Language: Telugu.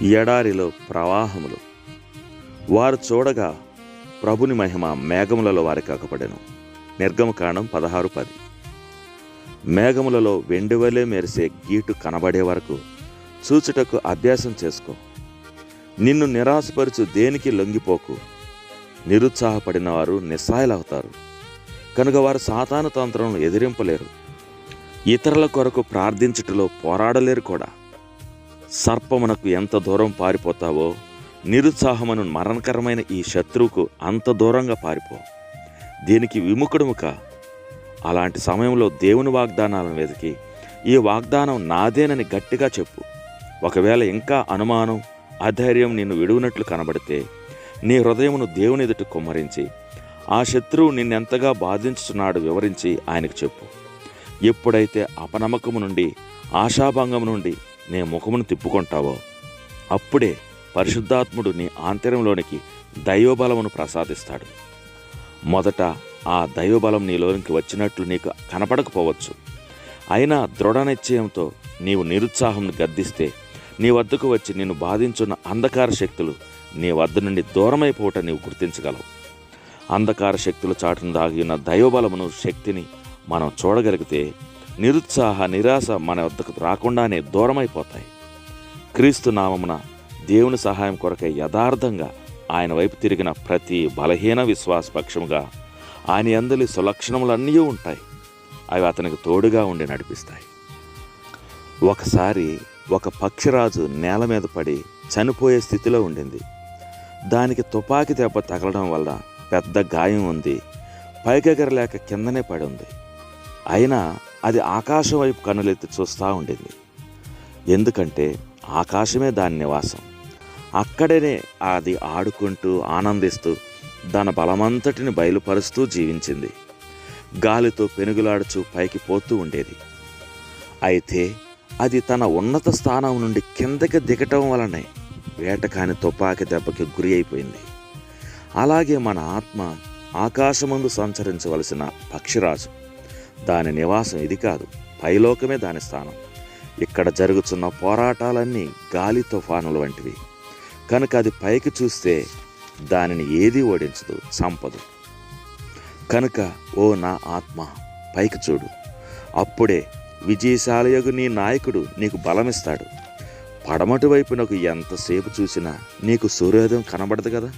ఎడారిలో ప్రవాహములు. వారు చూడగా ప్రభుని మహిమ మేఘములలో వారికి అగపడెను. నిర్గమకాండం 16:10. మేఘములలో వెండివలే మెరిసే గీటు కనబడే వరకు చూచుటకు అభ్యాసం చేసుకో. నిన్ను నిరాశపరుచు దేనికి లొంగిపోకు. నిరుత్సాహపడిన వారు నిస్సహాయులవుతారు కనుక వారు సాతాను తంత్రమును ఎదిరింపలేరు. ఇతరుల కొరకు ప్రార్థించుటలో పోరాడలేరు కూడా. సర్పమునకు ఎంత దూరం పారిపోతావో నిరుత్సాహమును మరణకరమైన ఈ శత్రువుకు అంత దూరంగా పారిపో. దీనికి విముఖుడుముక. అలాంటి సమయంలో దేవుని వాగ్దానాలను వెతికి ఈ వాగ్దానం నాదేనని గట్టిగా చెప్పు. ఒకవేళ ఇంకా అనుమానం, అధైర్యం నిన్ను విడువనట్లు కనబడితే నీ హృదయమును దేవుని ఎదుట కుమ్మరించి ఆ శత్రువు నిన్నెంతగా బాధించుతున్నాడు వివరించి ఆయనకు చెప్పు. ఎప్పుడైతే అపనమ్మకము నుండి, ఆశాభంగము నుండి నీ ముఖమును తిప్పుకుంటావో అప్పుడే పరిశుద్ధాత్ముడు నీ ఆంతర్యంలోనికి దైవబలమును ప్రసాదిస్తాడు. మొదట ఆ దైవబలం నీలోనికి వచ్చినట్లు నీకు కనపడకపోవచ్చు. అయినా దృఢ నిశ్చయంతో నీవు నిరుత్సాహంను గద్దిస్తే నీ వద్దకు వచ్చి నిన్ను బాధించున్న అంధకార శక్తులు నీ వద్ద నుండి దూరమైపోవట నీవు గుర్తించగలవు. అంధకార శక్తుల చాటును దాగి ఉన్న దైవబలమును, శక్తిని మనం చూడగలిగితే నిరుత్సాహ, నిరాశ మన వద్దకు రాకుండానే దూరమైపోతాయి. క్రీస్తు నామమున దేవుని సహాయం కొరకై యథార్థంగా ఆయన వైపు తిరిగిన ప్రతి బలహీన విశ్వాస పక్షముగా ఆయన యందలి సులక్షణములన్నీ ఉంటాయి. అవి అతనికి తోడుగా ఉండి నడిపిస్తాయి. ఒకసారి ఒక పక్షిరాజు నేల మీద పడి చనిపోయే స్థితిలో ఉండింది. దానికి తుపాకీ దెబ్బ తగలడం వల్ల పెద్ద గాయం ఉంది. పైకెగరలేక కిందనే పడి ఉంది. అయినా అది ఆకాశం వైపు కన్నులెత్తి చూస్తూ ఉండింది. ఎందుకంటే ఆకాశమే దాని నివాసం. అక్కడనే అది ఆడుకుంటూ, ఆనందిస్తూ తన బలమంతటిని బయలుపరుస్తూ జీవించింది. గాలితో పెనుగులాడుచూ పైకి పోతూ ఉండేది. అయితే అది తన ఉన్నత స్థానం నుండి కిందకి దిగటం వలనే వేటకాని తుపాకీ దెబ్బకి గురి అయిపోయింది. అలాగే మన ఆత్మ ఆకాశమందు సంచరించవలసిన పక్షిరాజు. దాని నివాసం ఇది కాదు, పైలోకమే దాని స్థానం. ఇక్కడ జరుగుతున్న పోరాటాలన్నీ గాలి తుఫానుల వంటివి కనుక అది పైకి చూస్తే దానిని ఏదీ ఓడించదు, చంపదు. కనుక ఓ నా ఆత్మ, పైకి చూడు. అప్పుడే విజయశాలయగు నీ నాయకుడు నీకు బలమిస్తాడు. పడమటి వైపునకు ఎంతసేపు చూసినా నీకు సూర్యోదయం కనబడదు కదా.